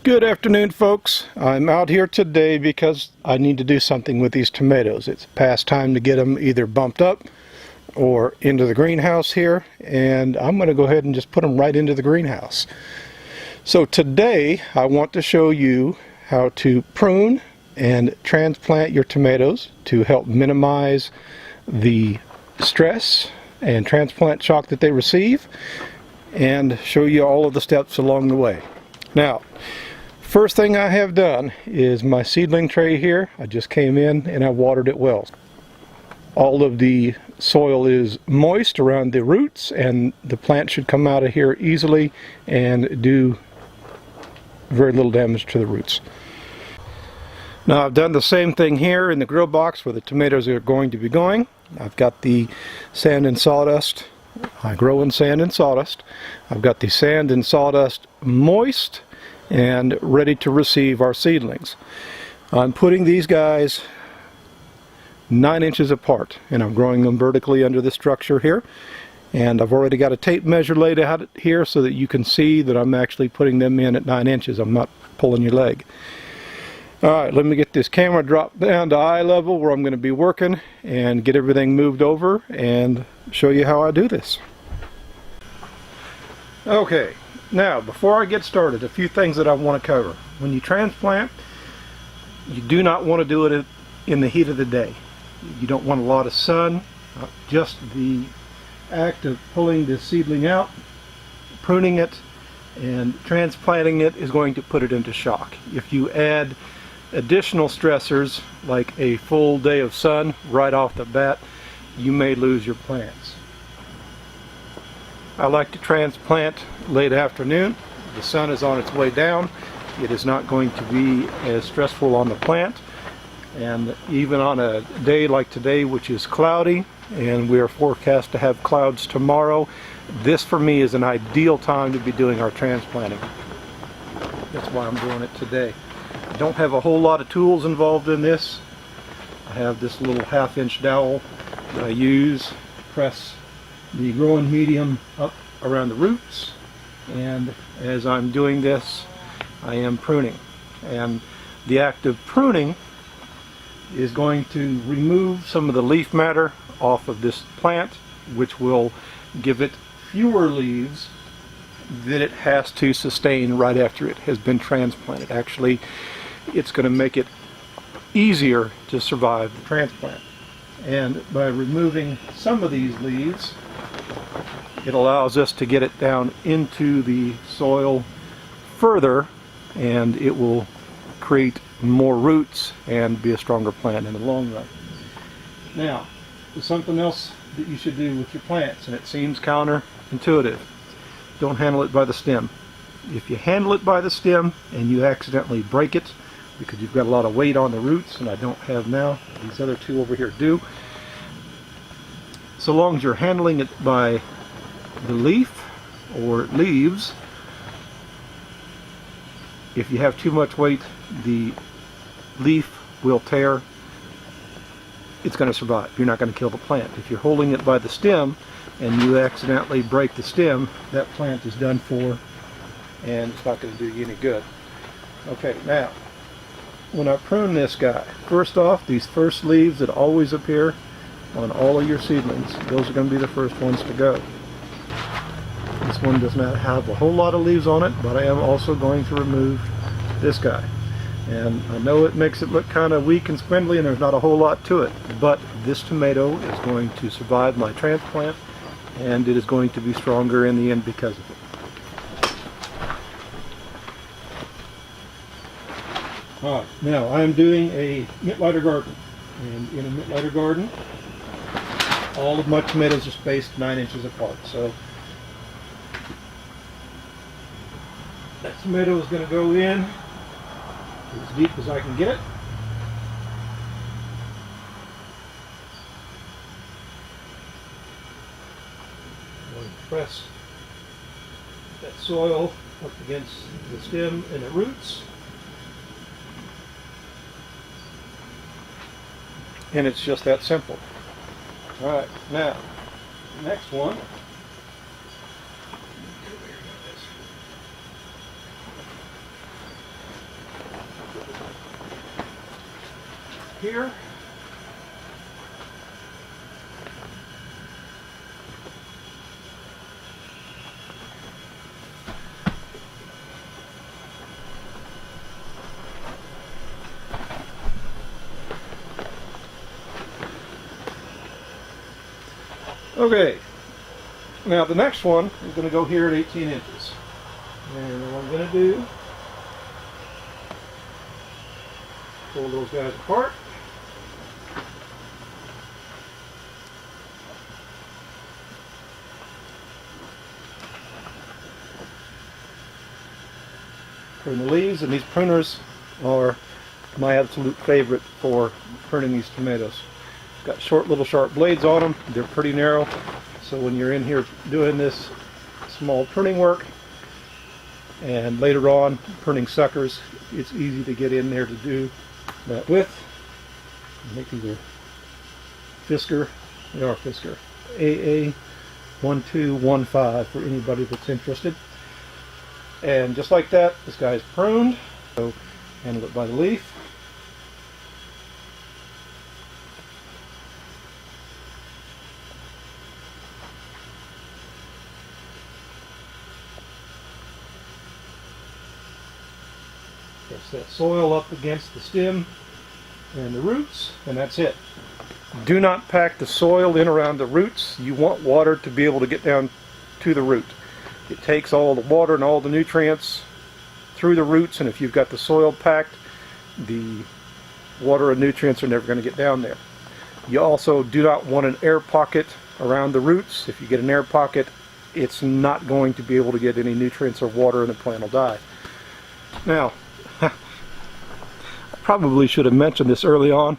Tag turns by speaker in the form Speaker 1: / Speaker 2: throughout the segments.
Speaker 1: Good afternoon, folks. I'm out here today because I need to do something with these tomatoes. It's past time to get them either bumped up or into the greenhouse here, and I'm going to go ahead and just put them right into the greenhouse. So today I want to show you how to prune and transplant your tomatoes to help minimize the stress and transplant shock that they receive, and show you all of the steps along the way. Now, first thing I have done is my seedling tray here. I just came in and I watered it well. All of the soil is moist around the roots, and the plant should come out of here easily and do very little damage to the roots. Now I've done the same thing here in the grill box where the tomatoes are going to be going. I've got the sand and sawdust. I grow in sand and sawdust. I've got the sand and sawdust moist and ready to receive our seedlings. I'm putting these guys 9 inches apart, and I'm growing them vertically under the structure here. And I've already got a tape measure laid out here so that you can see that I'm actually putting them in at 9 inches. I'm not pulling your leg. Alright, let me get this camera dropped down to eye level where I'm going to be working and get everything moved over and show you how I do this. Okay. Now, before I get started, a few things that I want to cover. When you transplant, you do not want to do it in the heat of the day. You don't want a lot of sun. Just the act of pulling this seedling out, pruning it, and transplanting it is going to put it into shock. If you add additional stressors, like a full day of sun right off the bat, you may lose your plants. I like to transplant late afternoon. The sun is on its way down. It is not going to be as stressful on the plant. And even on a day like today, which is cloudy, and we are forecast to have clouds tomorrow, this for me is an ideal time to be doing our transplanting. That's why I'm doing it today. I don't have a whole lot of tools involved in this. I have this little 1/2-inch dowel that I use to press the growing medium up around the roots, and as I'm doing this I am pruning, and the act of pruning is going to remove some of the leaf matter off of this plant, which will give it fewer leaves that it has to sustain right after it has been transplanted. Actually, it's going to make it easier to survive the transplant. And by removing some of these leaves, it allows us to get it down into the soil further, and it will create more roots and be a stronger plant in the long run. Now, there's something else that you should do with your plants, and it seems counterintuitive. Don't handle it by the stem. If you handle it by the stem and you accidentally break it, because you've got a lot of weight on the roots, and I don't have now, these other two over here do. So long as you're handling it by the leaf or leaves, if you have too much weight, the leaf will tear. It's going to survive. You're not going to kill the plant. If you're holding it by the stem and you accidentally break the stem, that plant is done for, and it's not going to do you any good. Okay, now when I prune this guy, first off, these first leaves that always appear on all of your seedlings, those are going to be the first ones to go. This one does not have a whole lot of leaves on it, but I am also going to remove this guy. And I know it makes it look kind of weak and spindly, and there's not a whole lot to it, but this tomato is going to survive my transplant, and it is going to be stronger in the end because of it. Alright, now I am doing a Mittleider garden, and in a Mittleider garden, all of my tomatoes are spaced 9 inches apart. So that tomato is going to go in as deep as I can get it. I'm going to press that soil up against the stem and the roots. And it's just that simple. Alright, now, next one. here. Okay, now the next one is going to go here at 18 inches. And what I'm going to do, pull those guys apart. Prune the leaves, and these pruners are my absolute favorite for pruning these tomatoes. Got short little sharp blades on them. They're pretty narrow, so when you're in here doing this small pruning work and later on pruning suckers, it's easy to get in there to do that with. I think these are Fisker. They are Fisker AA1215 for anybody that's interested. And just like that, this guy's pruned. So handle it by the leaf. Press that soil up against the stem and the roots, and that's it. Do not pack the soil in around the roots. You want water to be able to get down to the root. It takes all the water and all the nutrients through the roots, and if you've got the soil packed, the water and nutrients are never going to get down there. You also do not want an air pocket around the roots. If you get an air pocket, it's not going to be able to get any nutrients or water, and the plant will die. Now, I probably should have mentioned this early on.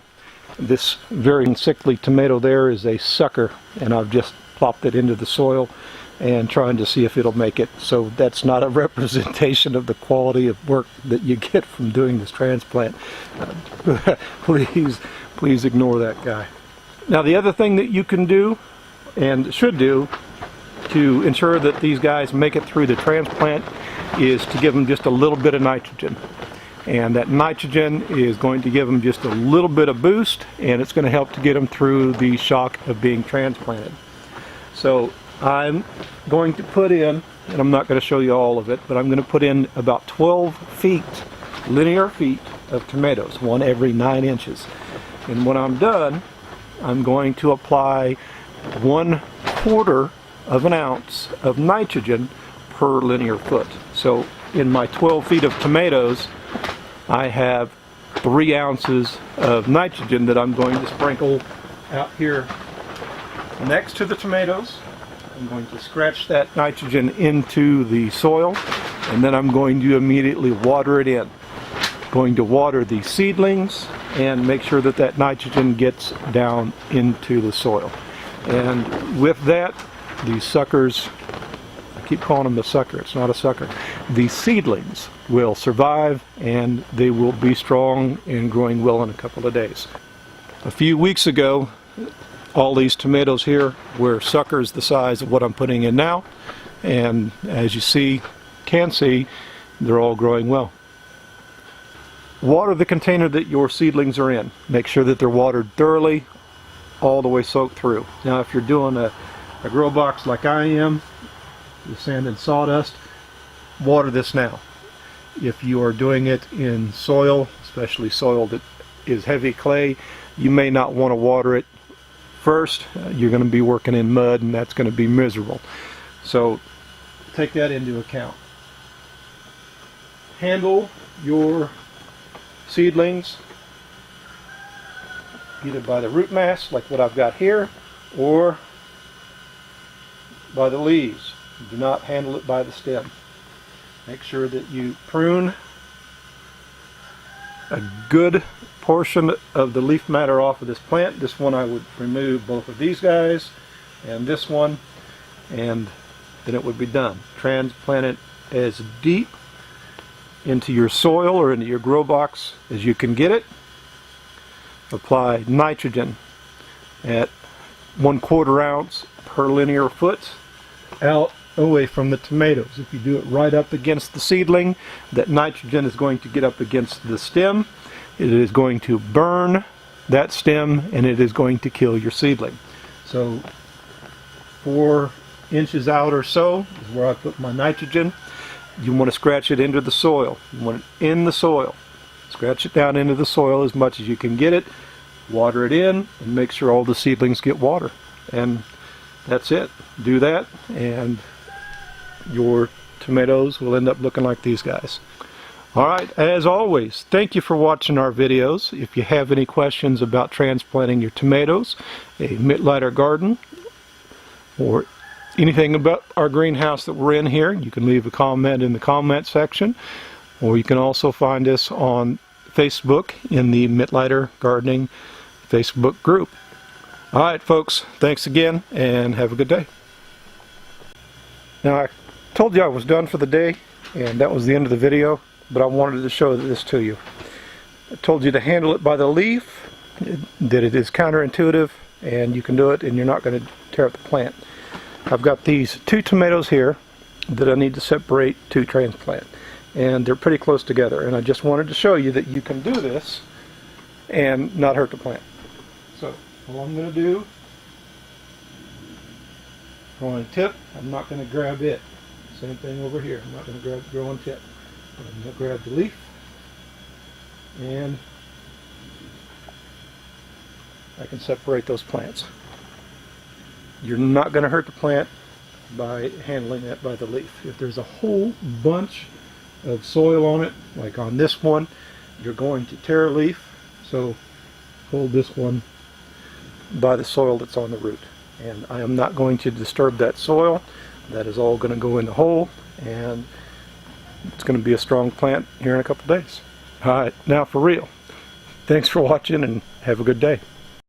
Speaker 1: This very sickly tomato there is a sucker, and I've just plopped it into the soil and trying to see if it'll make it. So that's not a representation of the quality of work that you get from doing this transplant. Please ignore that guy. Now, the other thing that you can do and should do to ensure that these guys make it through the transplant is to give them just a little bit of nitrogen. And that nitrogen is going to give them just a little bit of boost, and it's going to help to get them through the shock of being transplanted. So I'm going to put in, and I'm not going to show you all of it, but I'm going to put in about 12 feet, linear feet of tomatoes, one every 9 inches. And when I'm done, I'm going to apply 1/4 of an ounce of nitrogen per linear foot. So in my 12 feet of tomatoes, I have 3 ounces of nitrogen that I'm going to sprinkle out here next to the tomatoes. I'm going to scratch that nitrogen into the soil, and then I'm going to immediately water it in. Going to water the seedlings and make sure that that nitrogen gets down into the soil. And with that, these suckers, I keep calling them a sucker, it's not a sucker, the seedlings will survive, and they will be strong and growing well in a couple of days. A few weeks ago, all these tomatoes here were suckers the size of what I'm putting in now, and as you can see, they're all growing well. Water the container that your seedlings are in. Make sure that they're watered thoroughly, all the way soaked through. Now, if you're doing a grow box like I am, with sand and sawdust, water this now. If you are doing it in soil, especially soil that is heavy clay, you may not want to water it first. You're going to be working in mud, and that's going to be miserable. So take that into account. Handle your seedlings either by the root mass, like what I've got here, or by the leaves. Do not handle it by the stem. Make sure that you prune a good portion of the leaf matter off of this plant. This one I would remove both of these guys and this one, and then it would be done. Transplant it as deep into your soil or into your grow box as you can get it. Apply nitrogen at 1/4 ounce per linear foot out away from the tomatoes. If you do it right up against the seedling, that nitrogen is going to get up against the stem. It is going to burn that stem and it is going to kill your seedling. So 4 inches out or so is where I put my nitrogen. You want to scratch it into the soil. You want it in the soil. Scratch it down into the soil as much as you can get it. Water it in and make sure all the seedlings get water. And that's it. Do that and your tomatoes will end up looking like these guys. Alright, as always, thank you for watching our videos. If you have any questions about transplanting your tomatoes, a Mittleider garden, or anything about our greenhouse that we're in here, you can leave a comment in the comment section, or you can also find us on Facebook in the Mittleider Gardening Facebook group. Alright folks, thanks again and have a good day. Now I told you I was done for the day and that was the end of the video, but I wanted to show this to you. I told you to handle it by the leaf, that it is counterintuitive and you can do it and you're not going to tear up the plant. I've got these 2 tomatoes here that I need to separate to transplant, and they're pretty close together, and I just wanted to show you that you can do this and not hurt the plant. So all I'm going to do, growing tip, I'm not going to grab it. Same thing over here, I'm not going to grab the growing tip. I'm going to grab the leaf and I can separate those plants. You're not going to hurt the plant by handling that by the leaf. If there's a whole bunch of soil on it, like on this one, you're going to tear a leaf. So hold this one by the soil that's on the root. And I am not going to disturb that soil. That is all going to go in the hole, and it's going to be a strong plant here in a couple days. Alright, now for real. Thanks for watching and have a good day.